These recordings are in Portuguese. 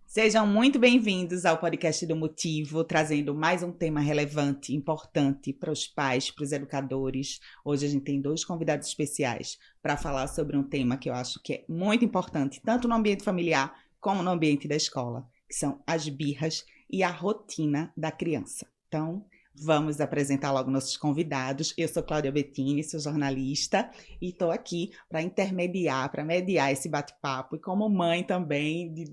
Sejam muito bem-vindos ao podcast do Motivo, trazendo mais um tema relevante, importante para os pais, para os educadores. Hoje a gente tem 2 convidados especiais para falar sobre um tema que eu acho que é muito importante, tanto no ambiente familiar como no ambiente da escola, que são as birras e a rotina da criança. Então, vamos apresentar logo nossos convidados. Eu sou Cláudia Bettini, sou jornalista e estou aqui para intermediar, para mediar esse bate-papo. E como mãe também de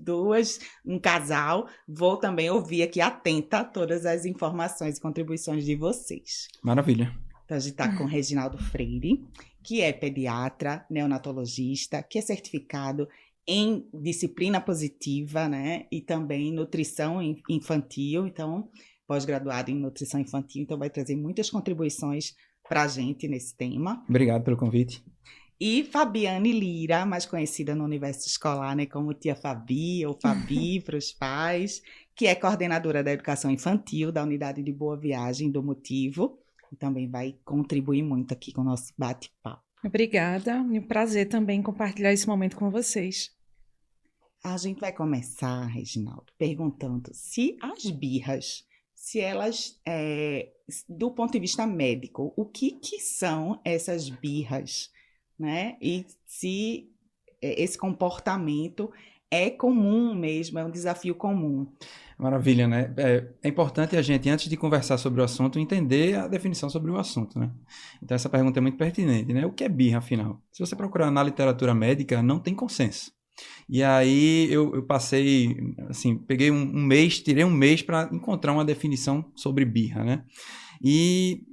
um casal, vou também ouvir aqui atenta todas as informações e contribuições de vocês. Maravilha. Então a gente está com o Reginaldo Freire, que é pediatra, neonatologista, que é certificado em disciplina positiva, né? E também nutrição infantil, então pós-graduado em nutrição infantil, então vai trazer muitas contribuições para a gente nesse tema. Obrigado pelo convite. E Fabiane Lira, mais conhecida no universo escolar, né, como Tia Fabi ou Fabi para os pais, que é coordenadora da educação infantil da Unidade de Boa Viagem do Motivo, e também vai contribuir muito aqui com o nosso bate-papo. Obrigada, é um prazer também compartilhar esse momento com vocês. A gente vai começar, Reginaldo, perguntando se as birras, se elas, do ponto de vista médico, o que são essas birras, né? E se esse comportamento é comum mesmo, é um desafio comum. Maravilha, né? É importante a gente, antes de conversar sobre o assunto, entender a definição sobre o assunto, né? Então essa pergunta é muito pertinente, né? O que é birra, afinal? Se você procurar na literatura médica, não tem consenso. E aí eu passei, assim, peguei um mês, tirei um mês para encontrar uma definição sobre birra, né? E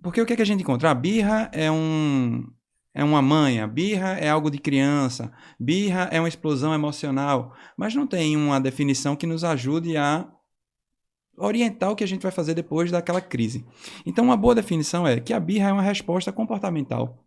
porque o que é que a gente encontra? A birra é uma manha, birra é algo de criança, birra é uma explosão emocional, mas não tem uma definição que nos ajude a orientar o que a gente vai fazer depois daquela crise. Então uma boa definição é que a birra é uma resposta comportamental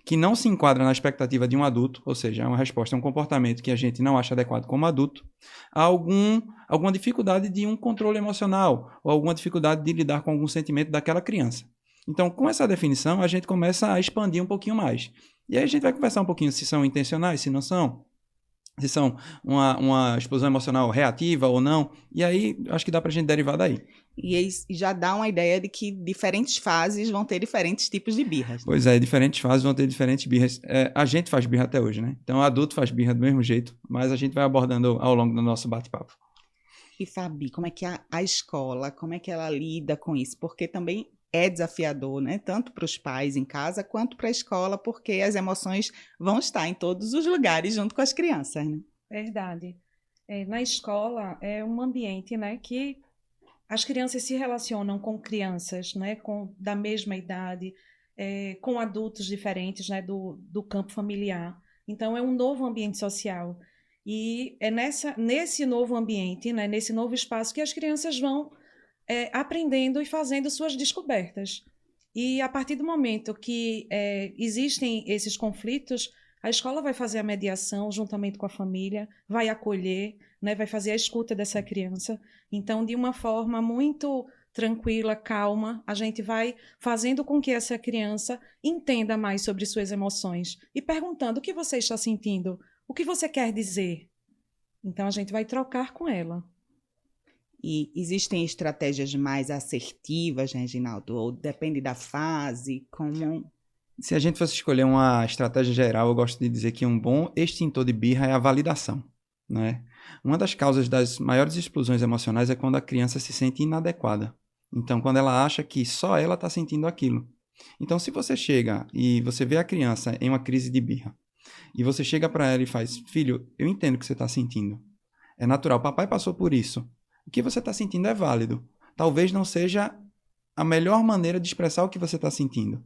que não se enquadra na expectativa de um adulto, ou seja, é uma resposta a um comportamento que a gente não acha adequado como adulto, a alguma dificuldade de um controle emocional, ou alguma dificuldade de lidar com algum sentimento daquela criança. Então, com essa definição, a gente começa a expandir um pouquinho mais. E aí a gente vai conversar um pouquinho se são intencionais, se não são, se são uma explosão emocional reativa ou não, e aí acho que dá pra gente derivar daí. E aí já dá uma ideia de que diferentes fases vão ter diferentes tipos de birras. Pois é, diferentes fases vão ter diferentes birras. A gente faz birra até hoje, né? Então o adulto faz birra do mesmo jeito, mas a gente vai abordando ao longo do nosso bate-papo. E Fabi, como é que a escola, como é que ela lida com isso? Porque também é desafiador, né? Tanto para os pais em casa quanto para a escola, porque as emoções vão estar em todos os lugares junto com as crianças, né? Verdade. Na escola é um ambiente, né, que as crianças se relacionam com crianças, né, da mesma idade, com adultos diferentes, né, do campo familiar. Então é um novo ambiente social. E é nesse novo ambiente, né, nesse novo espaço que as crianças vão aprendendo e fazendo suas descobertas. E a partir do momento que existem esses conflitos, a escola vai fazer a mediação juntamente com a família, vai acolher, né, vai fazer a escuta dessa criança. Então, de uma forma muito tranquila, calma, a gente vai fazendo com que essa criança entenda mais sobre suas emoções e perguntando: o que você está sentindo? O que você quer dizer? Então, a gente vai trocar com ela. E existem estratégias mais assertivas, né, Reginaldo? Ou depende da fase, como... Se a gente fosse escolher uma estratégia geral, eu gosto de dizer que um bom extintor de birra é a validação, né? Uma das causas das maiores explosões emocionais é quando a criança se sente inadequada. Então, quando ela acha que só ela está sentindo aquilo. Então, se você chega e você vê a criança em uma crise de birra, e você chega para ela e faz: filho, eu entendo o que você está sentindo. É natural, papai passou por isso. O que você está sentindo é válido. Talvez não seja a melhor maneira de expressar o que você está sentindo.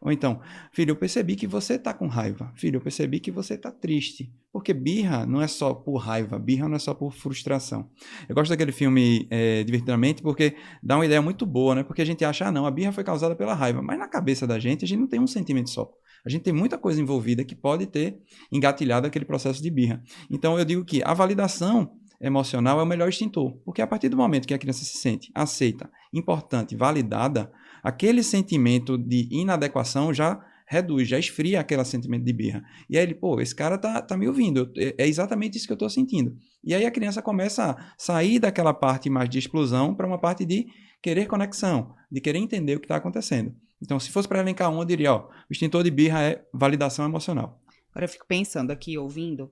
Ou então: filho, eu percebi que você está com raiva. Filho, eu percebi que você está triste. Porque birra não é só por raiva, birra não é só por frustração. Eu gosto daquele filme Divertidamente porque dá uma ideia muito boa, né? Porque a gente acha: não, a birra foi causada pela raiva. Mas na cabeça da gente, a gente não tem um sentimento só. A gente tem muita coisa envolvida que pode ter engatilhado aquele processo de birra. Então eu digo que a validação emocional é o melhor extintor, porque a partir do momento que a criança se sente aceita, importante, validada, aquele sentimento de inadequação já reduz, já esfria aquele sentimento de birra. E aí ele, pô, esse cara tá me ouvindo, é exatamente isso que eu tô sentindo. E aí a criança começa a sair daquela parte mais de explosão para uma parte de querer conexão, de querer entender o que está acontecendo. Então, se fosse para elencar um, eu diria, ó, o extintor de birra é validação emocional. Agora eu fico pensando aqui, ouvindo,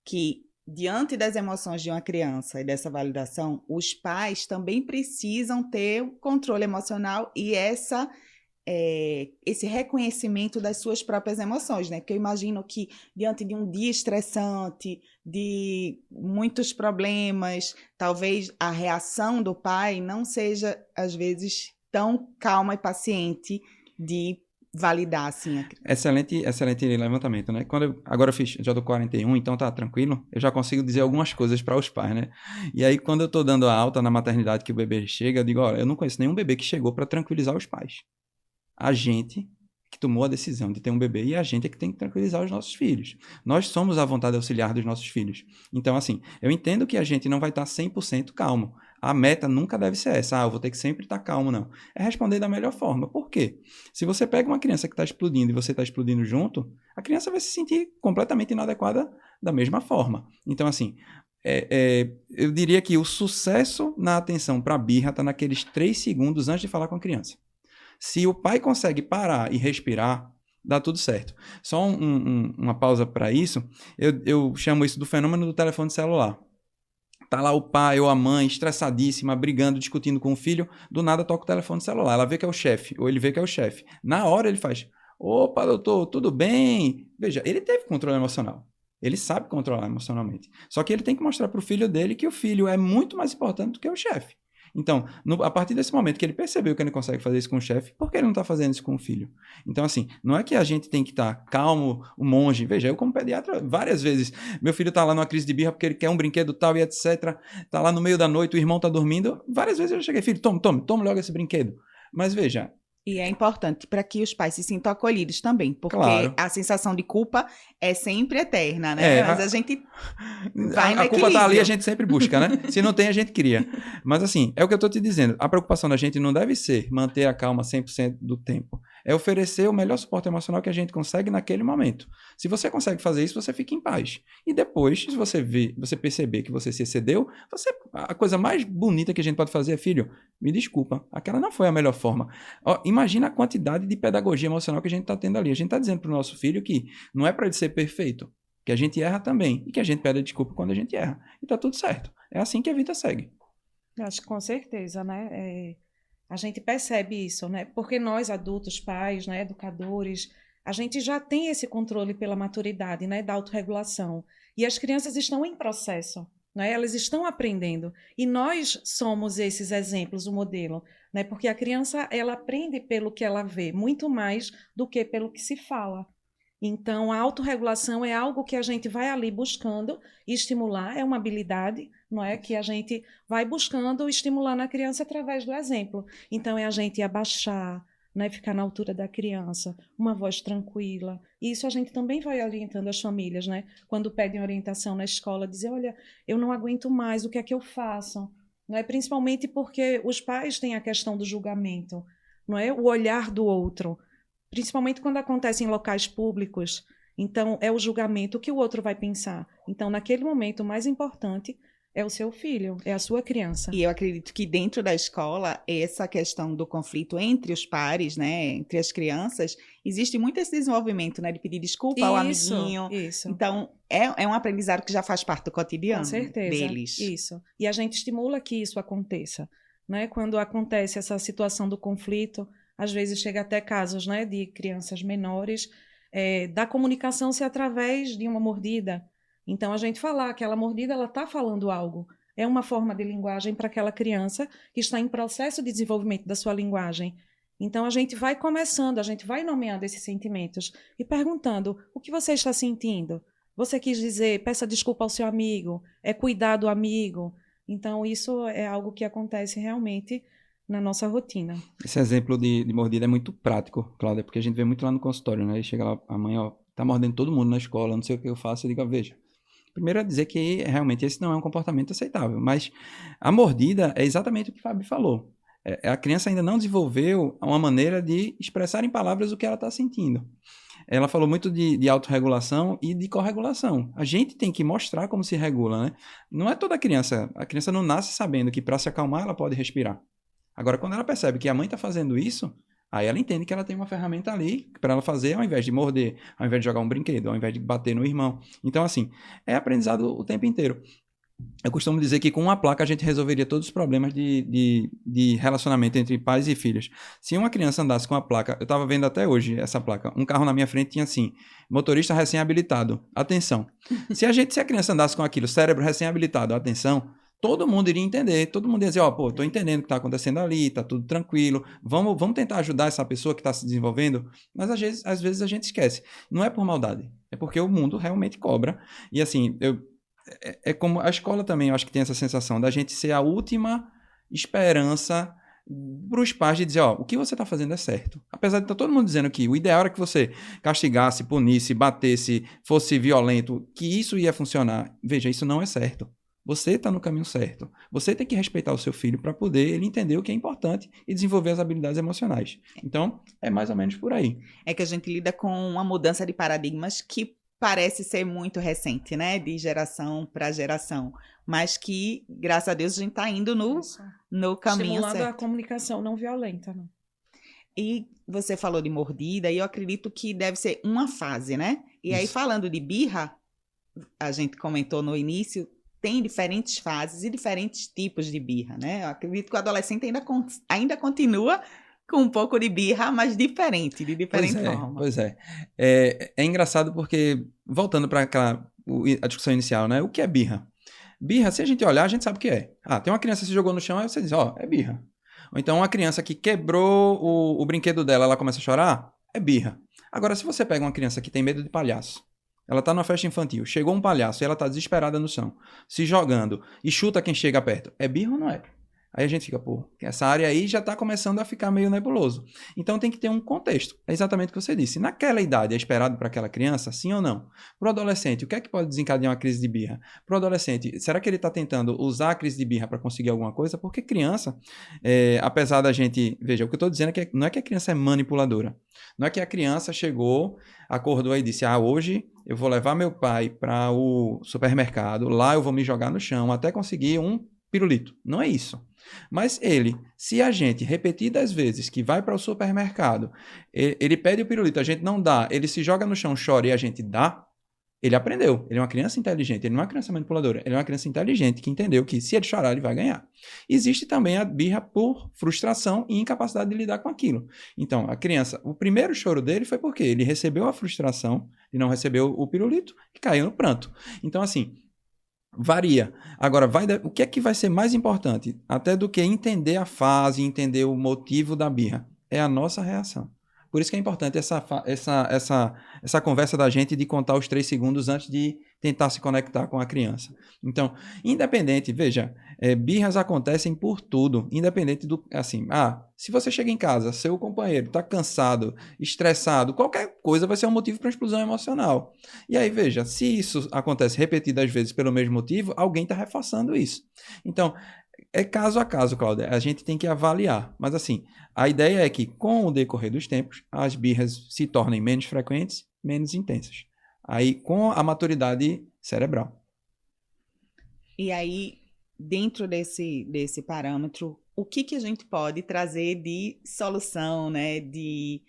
que diante das emoções de uma criança e dessa validação, os pais também precisam ter o controle emocional e esse reconhecimento das suas próprias emoções, né? Porque eu imagino que diante de um dia estressante, de muitos problemas, talvez a reação do pai não seja, às vezes, tão calma e paciente de validar, assim, a criança. Excelente levantamento, né? Agora eu já tô 41, então tá tranquilo. Eu já consigo dizer algumas coisas para os pais, né? E aí, quando eu tô dando a alta na maternidade que o bebê chega, eu digo, olha, eu não conheço nenhum bebê que chegou para tranquilizar os pais. A gente que tomou a decisão de ter um bebê e a gente é que tem que tranquilizar os nossos filhos. Nós somos a vontade auxiliar dos nossos filhos. Então, assim, eu entendo que a gente não vai estar 100% calmo. A meta nunca deve ser essa, eu vou ter que sempre estar calmo, não. É responder da melhor forma. Por quê? Se você pega uma criança que está explodindo e você está explodindo junto, a criança vai se sentir completamente inadequada da mesma forma. Então, assim, eu diria que o sucesso na atenção para a birra está naqueles 3 segundos antes de falar com a criança. Se o pai consegue parar e respirar, dá tudo certo. Só uma pausa para isso, eu chamo isso do fenômeno do telefone celular. Tá lá o pai ou a mãe estressadíssima, brigando, discutindo com o filho, do nada toca o telefone celular. Ela vê que é o chefe, ou ele vê que é o chefe. Na hora ele faz, opa, doutor, tudo bem? Veja, ele teve controle emocional. Ele sabe controlar emocionalmente. Só que ele tem que mostrar para o filho dele que o filho é muito mais importante do que o chefe. Então, a partir desse momento que ele percebeu que ele consegue fazer isso com o chefe, por que ele não está fazendo isso com o filho? Então, assim, não é que a gente tem que estar calmo, o monge. Veja, eu como pediatra, várias vezes, meu filho está lá numa crise de birra porque ele quer um brinquedo tal e etc. Está lá no meio da noite, o irmão está dormindo. Várias vezes eu cheguei, filho, tome logo esse brinquedo. Mas veja... E é importante para que os pais se sintam acolhidos também, porque claro, a sensação de culpa é sempre eterna, né? Mas a gente vai no a culpa tá ali, equilíbrio. a gente sempre busca, né? Se não tem, a gente cria. Mas assim, é o que eu tô te dizendo, a preocupação da gente não deve ser manter a calma 100% do tempo. É oferecer o melhor suporte emocional que a gente consegue naquele momento. Se você consegue fazer isso, você fica em paz. E depois, se você perceber que você se excedeu, a coisa mais bonita que a gente pode fazer é, filho, me desculpa, aquela não foi a melhor forma. Ó, imagina a quantidade de pedagogia emocional que a gente está tendo ali. A gente está dizendo para o nosso filho que não é para ele ser perfeito, que a gente erra também e que a gente pede desculpa quando a gente erra. E tá tudo certo. É assim que a vida segue. Eu acho que com certeza, né? A gente percebe isso, né? Porque nós, adultos, pais, né, educadores, a gente já tem esse controle pela maturidade, né, da autorregulação. E as crianças estão em processo, né? Elas estão aprendendo. E nós somos esses exemplos, o modelo, né? Porque a criança, ela aprende pelo que ela vê, muito mais do que pelo que se fala. Então, a autorregulação é algo que a gente vai ali buscando estimular, é uma habilidade, não é? Que a gente vai buscando estimular na criança através do exemplo. Então, é a gente abaixar, né? Ficar na altura da criança, uma voz tranquila. E isso a gente também vai orientando as famílias, né? Quando pedem orientação na escola, dizer, olha, eu não aguento mais, o que é que eu faço? Não é? Principalmente porque os pais têm a questão do julgamento, não é? O olhar do outro. Principalmente quando acontece em locais públicos. Então, é o julgamento, o que o outro vai pensar. Então, naquele momento, o mais importante é o seu filho, é a sua criança. E eu acredito que dentro da escola, essa questão do conflito entre os pares, né, entre as crianças, existe muito esse desenvolvimento, né, de pedir desculpa ao amiguinho. Isso. Então, é um aprendizado que já faz parte do cotidiano Com certeza, deles. Isso. E a gente estimula que isso aconteça, né? Quando acontece essa situação do conflito, às vezes chega até casos, né, de crianças menores, da comunicação ser através de uma mordida. Então, a gente falar aquela mordida, ela está falando algo. É uma forma de linguagem para aquela criança que está em processo de desenvolvimento da sua linguagem. Então, a gente vai começando, a gente vai nomeando esses sentimentos e perguntando, o que você está sentindo? Você quis dizer, peça desculpa ao seu amigo, cuidar do amigo. Então, isso é algo que acontece realmente na nossa rotina. Esse exemplo de mordida é muito prático, Cláudia, porque a gente vê muito lá no consultório, né? E chega lá, a mãe, ó, tá mordendo todo mundo na escola, não sei o que eu faço, eu digo, veja, primeiro é dizer que realmente esse não é um comportamento aceitável, mas a mordida é exatamente o que o Fábio falou. A criança ainda não desenvolveu uma maneira de expressar em palavras o que ela está sentindo. ela falou muito de autorregulação e de corregulação. A gente tem que mostrar como se regula, né? Não é toda criança. A criança não nasce sabendo que para se acalmar ela pode respirar. Agora, quando ela percebe que a mãe está fazendo isso, aí ela entende que ela tem uma ferramenta ali para ela fazer, ao invés de morder, ao invés de jogar um brinquedo, ao invés de bater no irmão. Então, assim, é aprendizado o tempo inteiro. Eu costumo dizer que com uma placa a gente resolveria todos os problemas de relacionamento entre pais e filhos. Se uma criança andasse com a placa, eu estava vendo até hoje essa placa, um carro na minha frente tinha assim, motorista recém-habilitado, atenção. Se a criança andasse com aquilo, cérebro recém-habilitado, atenção, todo mundo iria entender, todo mundo ia dizer, pô, tô entendendo o que está acontecendo ali, tá tudo tranquilo, vamos tentar ajudar essa pessoa que está se desenvolvendo, mas às vezes a gente esquece. Não é por maldade, é porque o mundo realmente cobra. E assim, é como a escola também, eu acho que tem essa sensação da gente ser a última esperança para os pais de dizer, o que você está fazendo é certo. Apesar de estar todo mundo dizendo que o ideal era que você castigasse, punisse, batesse, fosse violento, que isso ia funcionar. Veja, isso não é certo. Você está no caminho certo. Você tem que respeitar o seu filho para poder ele entender o que é importante e desenvolver as habilidades emocionais. Então, é mais ou menos por aí. É que a gente lida com uma mudança de paradigmas que parece ser muito recente, né? De geração para geração. Mas que, graças a Deus, a gente está indo no caminho estimulando certo. a comunicação não violenta, né? E você falou de mordida, e eu acredito que deve ser uma fase, né? E aí, falando de birra, a gente comentou no início, tem diferentes fases e diferentes tipos de birra, né? Eu acredito que o adolescente ainda continua com um pouco de birra, mas diferente, de diferente forma. Pois é. É engraçado porque, voltando para a discussão inicial, né? O que é birra? Birra, se a gente olhar, a gente sabe o que é. Tem uma criança que se jogou no chão, aí você diz, é birra. Ou então uma criança que quebrou o brinquedo dela, ela começa a chorar, é birra. Agora, se você pega uma criança que tem medo de palhaço, ela tá numa festa infantil, chegou um palhaço e ela tá desesperada no chão, se jogando e chuta quem chega perto, é birra ou não é? Aí a gente fica, essa área aí já está começando a ficar meio nebuloso. Então tem que ter um contexto. É exatamente o que você disse. Naquela idade é esperado para aquela criança, sim ou não? Para o adolescente, o que é que pode desencadear uma crise de birra? Para o adolescente, será que ele está tentando usar a crise de birra para conseguir alguma coisa? Porque criança, apesar da gente... Veja, o que eu estou dizendo é que não é que a criança é manipuladora. Não é que a criança chegou, acordou e disse, hoje eu vou levar meu pai para o supermercado, lá eu vou me jogar no chão até conseguir um pirulito. Não é isso. Mas se a gente repetidas vezes que vai para o supermercado, ele pede o pirulito, a gente não dá, ele se joga no chão, chora e a gente dá, ele aprendeu. Ele é uma criança inteligente, ele não é uma criança manipuladora, ele é uma criança inteligente que entendeu que se ele chorar, ele vai ganhar. Existe também a birra por frustração e incapacidade de lidar com aquilo. Então, a criança, o primeiro choro dele foi porque ele recebeu a frustração e não recebeu o pirulito e caiu no pranto. Então, assim, varia. Agora, o que é que vai ser mais importante? Até do que entender a fase, entender o motivo da birra. É a nossa reação. Por isso que é importante essa conversa da gente de contar os 3 segundos antes de tentar se conectar com a criança. Então, independente, veja, birras acontecem por tudo, independente do, assim, se você chega em casa, seu companheiro está cansado, estressado, qualquer coisa vai ser um motivo para uma explosão emocional. E aí, veja, se isso acontece repetidas vezes pelo mesmo motivo, alguém está reforçando isso. Então, é caso a caso, Cláudia, a gente tem que avaliar, mas assim, a ideia é que com o decorrer dos tempos, as birras se tornem menos frequentes, menos intensas. Aí, com a maturidade cerebral. E aí, dentro desse parâmetro, o que a gente pode trazer de solução, né, de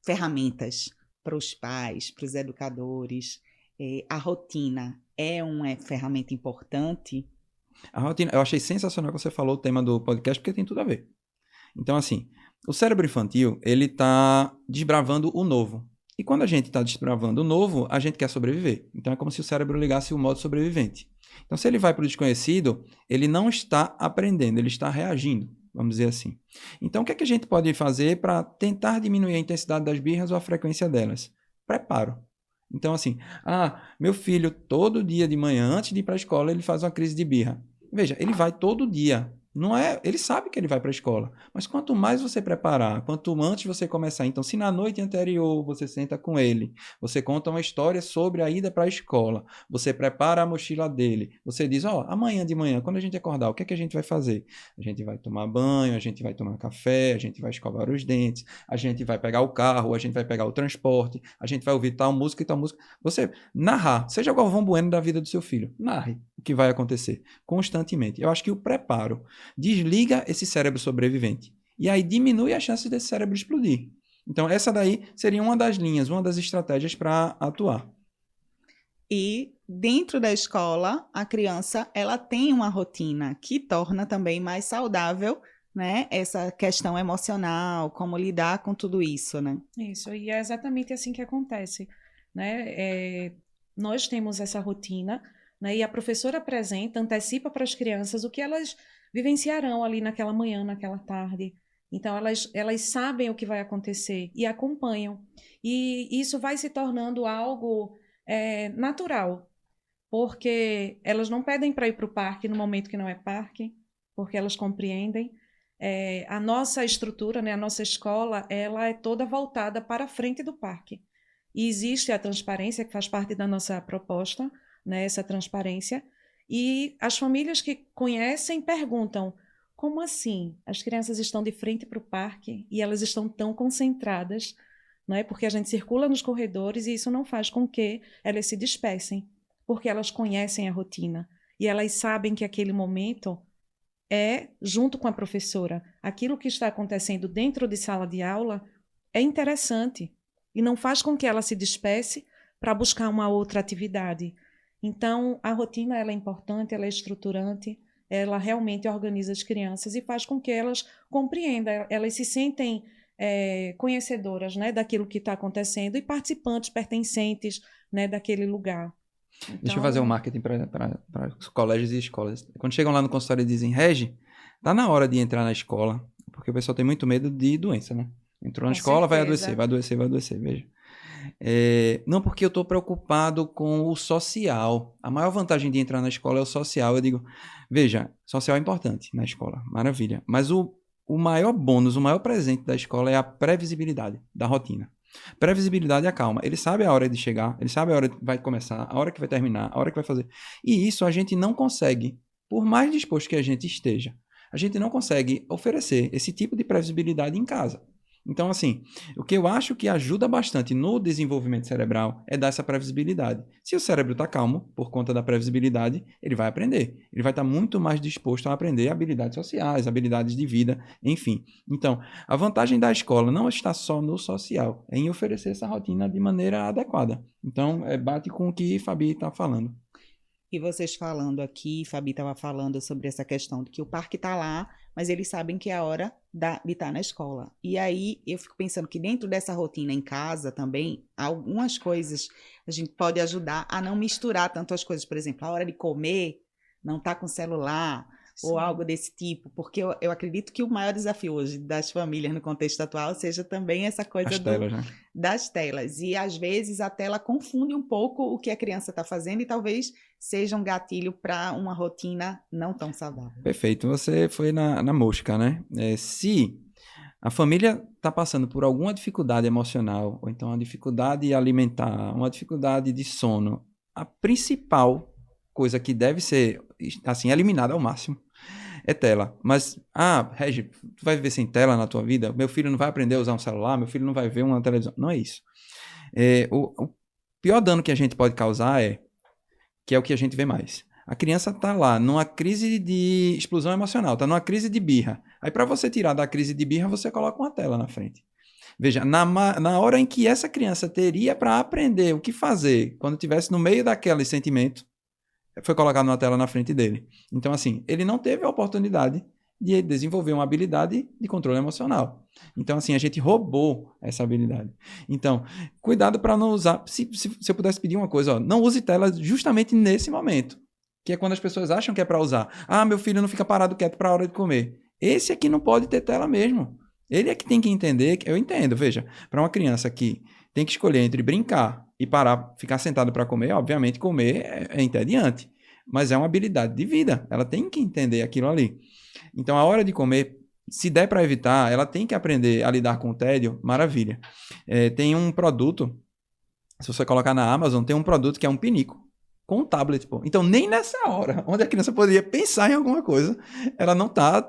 ferramentas para os pais, para os educadores? A rotina é uma ferramenta importante? A rotina, eu achei sensacional que você falou o tema do podcast, porque tem tudo a ver. Então, assim, o cérebro infantil, ele está desbravando o novo. E quando a gente está desbravando o novo, a gente quer sobreviver. Então, é como se o cérebro ligasse o modo sobrevivente. Então, se ele vai para o desconhecido, ele não está aprendendo, ele está reagindo, vamos dizer assim. Então, o que é que a gente pode fazer para tentar diminuir a intensidade das birras ou a frequência delas? Preparo. Então, assim, meu filho, todo dia de manhã, antes de ir para a escola, ele faz uma crise de birra. Veja, ele vai todo dia. Não é, ele sabe que ele vai para a escola, mas quanto mais você preparar, quanto antes você começar, então se na noite anterior você senta com ele, você conta uma história sobre a ida para a escola, você prepara a mochila dele, você diz, amanhã de manhã, quando a gente acordar, o que é que a gente vai fazer? A gente vai tomar banho, a gente vai tomar café, a gente vai escovar os dentes, a gente vai pegar o carro, a gente vai pegar o transporte, a gente vai ouvir tal música e tal música. Você narrar, seja o Galvão Bueno da vida do seu filho, narre o que vai acontecer constantemente. Eu acho que o preparo desliga esse cérebro sobrevivente. E aí diminui a chance desse cérebro explodir. Então, essa daí seria uma das linhas, uma das estratégias para atuar. E dentro da escola, a criança ela tem uma rotina que torna também mais saudável, né, essa questão emocional, como lidar com tudo isso, né? Isso, e é exatamente assim que acontece, né? Nós temos essa rotina, né, e a professora apresenta, antecipa para as crianças o que elas vivenciarão ali naquela manhã, naquela tarde. Então, elas sabem o que vai acontecer e acompanham. E isso vai se tornando algo natural, porque elas não pedem para ir para o parque no momento que não é parque, porque elas compreendem. A nossa estrutura, né, a nossa escola, ela é toda voltada para a frente do parque. E existe a transparência, que faz parte da nossa proposta, né, essa transparência. E as famílias que conhecem perguntam, como assim? As crianças estão de frente para o parque e elas estão tão concentradas, não é? Porque a gente circula nos corredores e isso não faz com que elas se dispersem, porque elas conhecem a rotina e elas sabem que aquele momento é junto com a professora. Aquilo que está acontecendo dentro de sala de aula é interessante e não faz com que ela se disperse para buscar uma outra atividade. Então, a rotina ela é importante, ela é estruturante, ela realmente organiza as crianças e faz com que elas compreendam, elas se sentem conhecedoras, né, daquilo que está acontecendo e participantes, pertencentes, né, daquele lugar. Então, deixa eu fazer um marketing para os colégios e escolas. Quando chegam lá no consultório e dizem, Regi, tá na hora de entrar na escola, porque o pessoal tem muito medo de doença, né? Entrou na escola, vai adoecer, veja. Não porque eu estou preocupado com o social. A maior vantagem de entrar na escola é o social. Eu digo, veja, social é importante na escola, maravilha. Mas o maior bônus, o maior presente da escola é a previsibilidade da rotina. Previsibilidade e a calma. Ele sabe a hora de chegar, ele sabe a hora que vai começar, a hora que vai terminar, a hora que vai fazer. E isso a gente não consegue, por mais disposto que a gente esteja, a gente não consegue oferecer esse tipo de previsibilidade em casa. Então, assim, o que eu acho que ajuda bastante no desenvolvimento cerebral é dar essa previsibilidade. Se o cérebro está calmo, por conta da previsibilidade, ele vai aprender. Ele vai estar muito mais disposto a aprender habilidades sociais, habilidades de vida, enfim. Então, a vantagem da escola não está só no social, é em oferecer essa rotina de maneira adequada. Então, bate com o que Fabi está falando. E vocês falando aqui, Fabi estava falando sobre essa questão de que o parque está lá, mas eles sabem que é a hora de estar na escola. E aí eu fico pensando que dentro dessa rotina em casa também, algumas coisas a gente pode ajudar a não misturar tanto as coisas. Por exemplo, a hora de comer, não estar com celular, sim, ou algo desse tipo. Porque eu acredito que o maior desafio hoje das famílias no contexto atual seja também essa coisa das telas. E às vezes a tela confunde um pouco o que a criança está fazendo e talvez seja um gatilho para uma rotina não tão saudável. Perfeito, você foi na mosca, né? Se a família está passando por alguma dificuldade emocional, ou então uma dificuldade alimentar, uma dificuldade de sono, a principal coisa que deve ser assim, eliminada ao máximo é tela. Mas, Regi, tu vai viver sem tela na tua vida? Meu filho não vai aprender a usar um celular, meu filho não vai ver uma televisão. Não é isso. O pior dano que a gente pode causar que é o que a gente vê mais. A criança está lá numa crise de explosão emocional, está numa crise de birra. Aí, para você tirar da crise de birra, você coloca uma tela na frente. Veja, na hora em que essa criança teria para aprender o que fazer, quando estivesse no meio daquele sentimento, foi colocado uma tela na frente dele. Então, assim, ele não teve a oportunidade de desenvolver uma habilidade de controle emocional. Então, assim, a gente roubou essa habilidade. Então, cuidado para não usar... Se eu pudesse pedir uma coisa, não use tela justamente nesse momento, que é quando as pessoas acham que é para usar. Meu filho não fica parado quieto para a hora de comer. Esse aqui não pode ter tela mesmo. Ele é que tem que entender... Eu entendo, veja, para uma criança que tem que escolher entre brincar e parar, ficar sentado para comer, obviamente comer é entediante. mas é uma habilidade de vida. Ela tem que entender aquilo ali. Então, a hora de comer, se der para evitar, ela tem que aprender a lidar com o tédio, maravilha. Tem um produto, se você colocar na Amazon, tem um produto que é um pinico, com um tablet, pô. Então, nem nessa hora, onde a criança poderia pensar em alguma coisa, ela não tá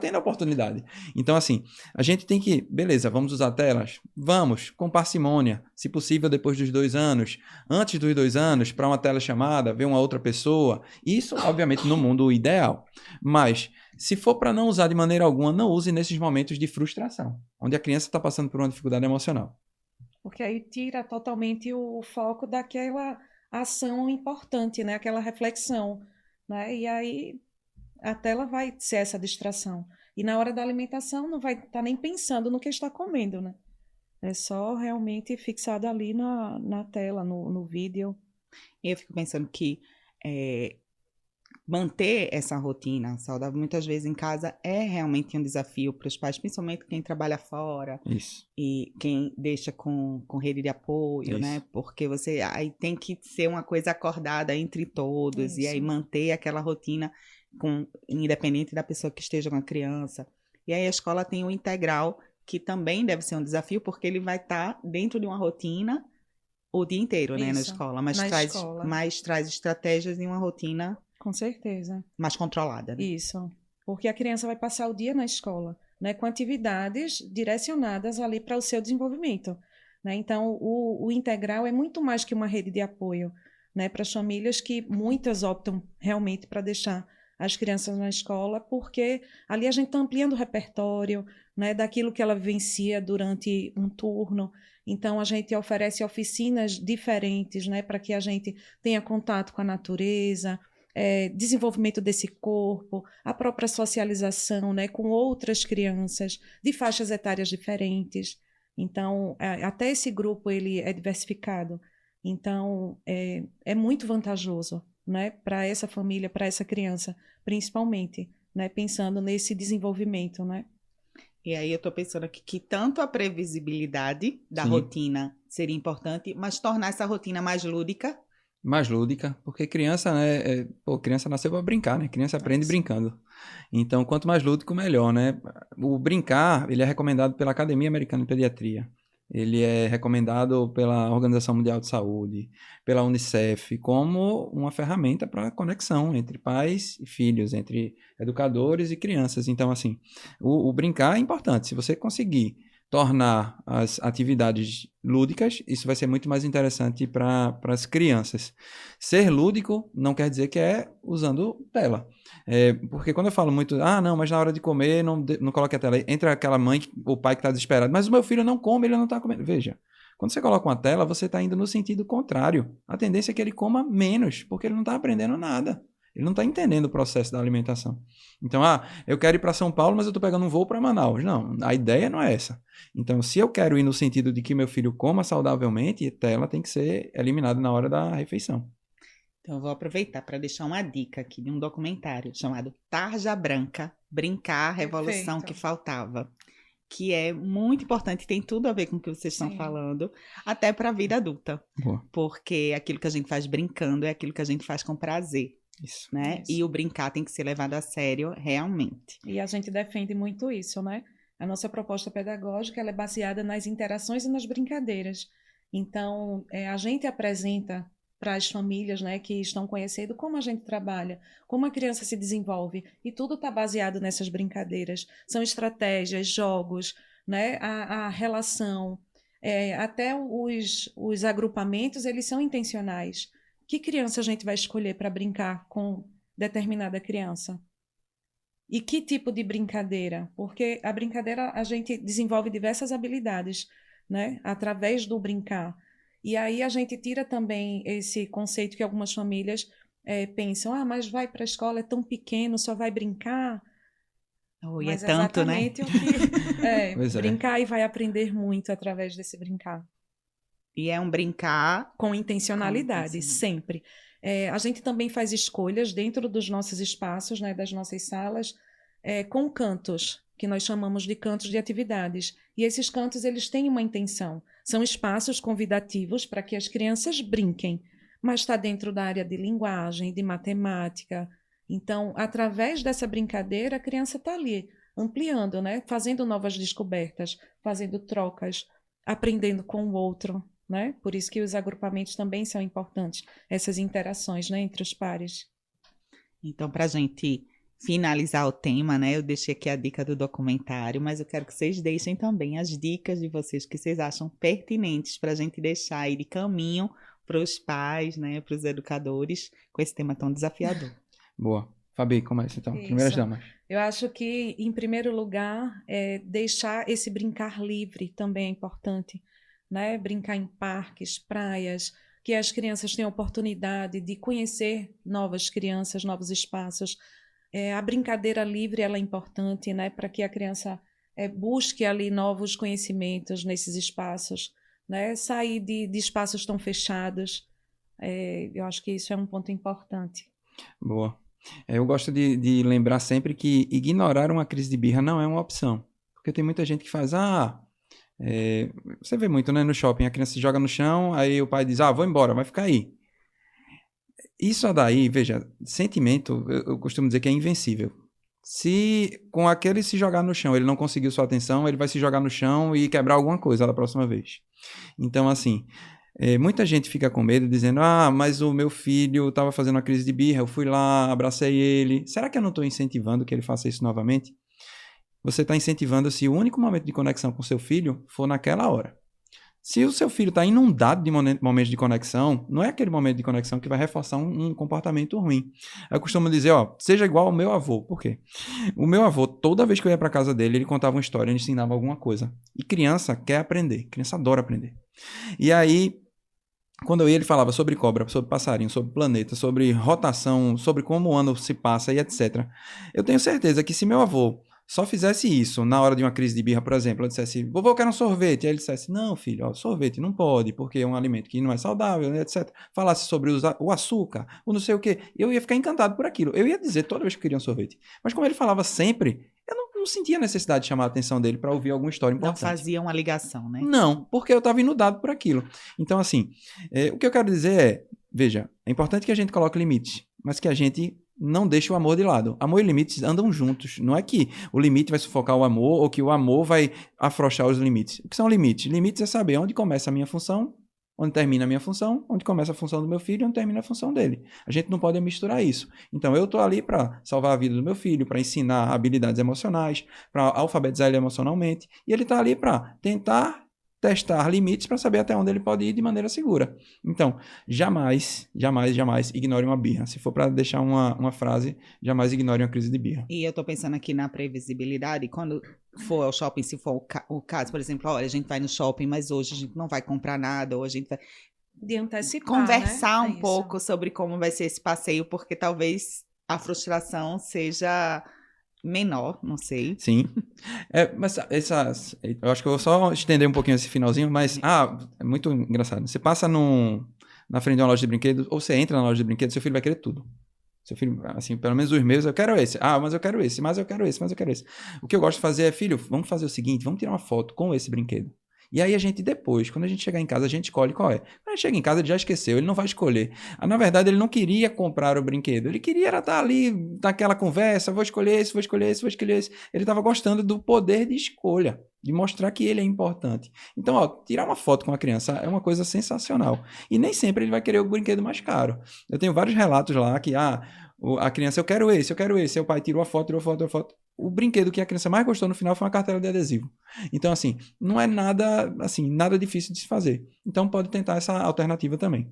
tendo a oportunidade. Então, assim, a gente tem que, beleza, vamos usar telas? Vamos, com parcimônia, se possível depois dos 2 anos, antes dos 2 anos, para uma tela chamada, ver uma outra pessoa. Isso, obviamente, no mundo ideal. Mas, se for para não usar de maneira alguma, não use nesses momentos de frustração, onde a criança está passando por uma dificuldade emocional. Porque aí tira totalmente o foco daquela ação importante, né? Aquela reflexão, né? E aí a tela vai ser essa distração. E na hora da alimentação não vai estar nem pensando no que está comendo, né? É só realmente fixado ali na tela, no vídeo. E eu fico pensando que manter essa rotina saudável, muitas vezes em casa, é realmente um desafio para os pais, principalmente quem trabalha fora. Isso. E quem deixa com rede de apoio, Isso. né? Porque você aí tem que ser uma coisa acordada entre todos, e aí Isso. manter aquela rotina independente da pessoa que esteja com a criança. E aí a escola tem o integral, que também deve ser um desafio, porque ele vai estar dentro de uma rotina o dia inteiro, né, na Isso, escola, mas na traz, escola. mas traz estratégias em uma rotina Com certeza. mais controlada, né? Isso. Porque a criança vai passar o dia na escola, né, com atividades direcionadas ali para o seu desenvolvimento, né? Então, o integral é muito mais que uma rede de apoio, né, para as famílias que muitas optam realmente para deixar as crianças na escola, porque ali a gente está ampliando o repertório, né, daquilo que ela vivencia durante um turno. Então, a gente oferece oficinas diferentes, né, para que a gente tenha contato com a natureza, desenvolvimento desse corpo, a própria socialização, né, com outras crianças de faixas etárias diferentes. Então, até esse grupo ele é diversificado. Então, é muito vantajoso, né, para essa família, para essa criança, principalmente, né, pensando nesse desenvolvimento, né? E aí eu estou pensando aqui que tanto a previsibilidade da Sim. rotina seria importante, mas tornar essa rotina mais lúdica. Mais lúdica, porque criança, né? Criança nasceu para brincar, né? Criança aprende brincando. Então, quanto mais lúdico, melhor, né? O brincar, ele é recomendado pela Academia Americana de Pediatria. Ele é recomendado pela Organização Mundial de Saúde, pela Unicef, como uma ferramenta para conexão entre pais e filhos, entre educadores e crianças. Então, assim, o brincar é importante. Se você conseguir tornar as atividades lúdicas, isso vai ser muito mais interessante para as crianças. Ser lúdico não quer dizer que é usando tela. Porque quando eu falo muito, não, mas na hora de comer não coloque a tela. Entra aquela mãe ou pai que está desesperado, mas o meu filho não come, ele não está comendo. Veja, quando você coloca uma tela, você está indo no sentido contrário. A tendência é que ele coma menos, porque ele não está aprendendo nada. Ele não está entendendo o processo da alimentação. Então, eu quero ir para São Paulo, mas eu estou pegando um voo para Manaus. Não, a ideia não é essa. Então, se eu quero ir no sentido de que meu filho coma saudavelmente, a tela tem que ser eliminada na hora da refeição. Então, eu vou aproveitar para deixar uma dica aqui de um documentário chamado Tarja Branca, Brincar, Revolução Perfeito. que Faltava, que é muito importante, tem tudo a ver com o que vocês estão falando, até para a vida adulta. Boa. Porque aquilo que a gente faz brincando é aquilo que a gente faz com prazer. Isso. Né? Isso. E o brincar tem que ser levado a sério realmente. E a gente defende muito isso, né? A nossa proposta pedagógica ela é baseada nas interações e nas brincadeiras. Então, a gente apresenta para as famílias, né, que estão conhecendo como a gente trabalha, como a criança se desenvolve, e tudo está baseado nessas brincadeiras. São estratégias, jogos, né, a relação, até os agrupamentos, eles são intencionais. Que criança a gente vai escolher para brincar com determinada criança? E que tipo de brincadeira? Porque a brincadeira a gente desenvolve diversas habilidades, né? Através do brincar. E aí a gente tira também esse conceito que algumas famílias pensam, mas vai para a escola, é tão pequeno, só vai brincar. Mas é tanto, né? O que brincar e vai aprender muito através desse brincar. E é um brincar com intencionalidade, sempre. A gente também faz escolhas dentro dos nossos espaços, né, das nossas salas, com cantos, que nós chamamos de cantos de atividades. E esses cantos, eles têm uma intenção. São espaços convidativos para que as crianças brinquem, mas está dentro da área de linguagem, de matemática. Então, através dessa brincadeira, a criança está ali, ampliando, né? Fazendo novas descobertas, fazendo trocas, aprendendo com o outro, né? Por isso que os agrupamentos também são importantes, essas interações, né, entre os pares. Então, para a gente finalizar o tema, né, eu deixei aqui a dica do documentário, mas eu quero que vocês deixem também as dicas de vocês que vocês acham pertinentes para a gente deixar aí de caminho para os pais, né, para os educadores, com esse tema tão desafiador. Boa. Fabi, começa então. Isso. Primeiras damas. Eu acho que, em primeiro lugar, deixar esse brincar livre também é importante, né? Brincar em parques, praias, que as crianças tenham oportunidade de conhecer novas crianças, novos espaços. A brincadeira livre ela é importante, né? Para que a criança busque ali novos conhecimentos nesses espaços, né? Sair de espaços tão fechados. Eu acho que isso é um ponto importante. Boa. Eu gosto de lembrar sempre que ignorar uma crise de birra não é uma opção. Porque tem muita gente que faz, você vê muito, né, no shopping, a criança se joga no chão, aí o pai diz, vou embora, vai ficar aí. Isso daí, veja, sentimento, eu costumo dizer que é invencível. Se com aquele se jogar no chão ele não conseguiu sua atenção, ele vai se jogar no chão e quebrar alguma coisa da próxima vez. Então, assim, muita gente fica com medo dizendo, mas o meu filho estava fazendo uma crise de birra, eu fui lá, abracei ele. Será que eu não estou incentivando que ele faça isso novamente? Você está incentivando se o único momento de conexão com seu filho for naquela hora. Se o seu filho está inundado de momentos de conexão, não é aquele momento de conexão que vai reforçar um comportamento ruim. Eu costumo dizer, seja igual ao meu avô. Por quê? O meu avô, toda vez que eu ia para casa dele, ele contava uma história, ele ensinava alguma coisa. E criança quer aprender, criança adora aprender. E aí, quando eu ia, ele falava sobre cobra, sobre passarinho, sobre planeta, sobre rotação, sobre como o ano se passa e etc. Eu tenho certeza que se meu avô só fizesse isso na hora de uma crise de birra, por exemplo, eu dissesse, vovô, eu quero um sorvete. Aí ele dissesse, não, filho, sorvete não pode, porque é um alimento que não é saudável, etc. Falasse sobre o açúcar, o não sei o quê. Eu ia ficar encantado por aquilo. Eu ia dizer toda vez que eu queria um sorvete. Mas como ele falava sempre, eu não sentia a necessidade de chamar a atenção dele para ouvir alguma história importante. Não fazia uma ligação, né? Não, porque eu estava inundado por aquilo. Então, assim, o que eu quero dizer é, veja, é importante que a gente coloque limites, mas que a gente não deixe o amor de lado. Amor e limites andam juntos. Não é que o limite vai sufocar o amor ou que o amor vai afrouxar os limites. O que são limites? Limites é saber onde começa a minha função, onde termina a minha função, onde começa a função do meu filho e onde termina a função dele. A gente não pode misturar isso. Então, eu estou ali para salvar a vida do meu filho, para ensinar habilidades emocionais, para alfabetizar ele emocionalmente, e ele está ali para tentar testar limites para saber até onde ele pode ir de maneira segura. Então, jamais, jamais, jamais ignore uma birra. Se for para deixar uma frase, jamais ignore uma crise de birra. E eu estou pensando aqui na previsibilidade, quando for ao shopping, se for o caso, por exemplo, olha, a gente vai no shopping, mas hoje a gente não vai comprar nada, ou a gente vai de antecipar, conversar né? um pouco sobre como vai ser esse passeio, porque talvez a frustração seja menor, não sei. Sim. Mas eu acho que eu vou só estender um pouquinho esse finalzinho, mas é muito engraçado. Você passa na frente de uma loja de brinquedos, ou você entra na loja de brinquedos, seu filho vai querer tudo. Seu filho, assim, pelo menos os meus, eu quero esse. Mas eu quero esse, mas eu quero esse, mas eu quero esse. O que eu gosto de fazer é, filho, vamos fazer o seguinte, vamos tirar uma foto com esse brinquedo. E aí a gente depois, quando a gente chegar em casa, a gente escolhe qual é. Quando a gente chega em casa, ele já esqueceu, ele não vai escolher. Na verdade, ele não queria comprar o brinquedo. Ele queria estar ali naquela conversa, vou escolher esse, vou escolher esse, vou escolher esse. Ele estava gostando do poder de escolha, de mostrar que ele é importante. Então, tirar uma foto com a criança é uma coisa sensacional. E nem sempre ele vai querer o brinquedo mais caro. Eu tenho vários relatos lá que, a criança, eu quero esse. Aí o pai tirou a foto. O brinquedo que a criança mais gostou no final foi uma cartela de adesivo. Então, assim, não é nada difícil de se fazer. Então, pode tentar essa alternativa também.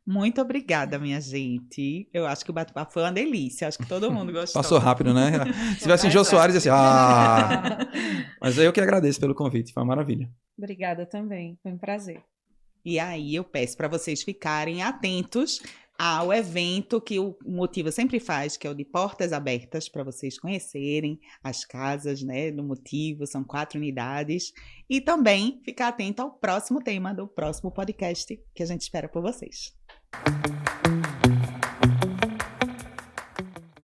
Muito obrigada, minha gente. Eu acho que o bate-papo foi uma delícia. Acho que todo mundo gostou. Passou rápido, né? Se tivesse Jô Soares, assim, Mas eu que agradeço pelo convite. Foi uma maravilha. Obrigada também. Foi um prazer. E aí, eu peço para vocês ficarem atentos ao evento que o Motiva sempre faz, que é o de Portas Abertas, para vocês conhecerem as casas, né, do Motivo, são 4 unidades, e também ficar atento ao próximo tema do próximo podcast que a gente espera por vocês.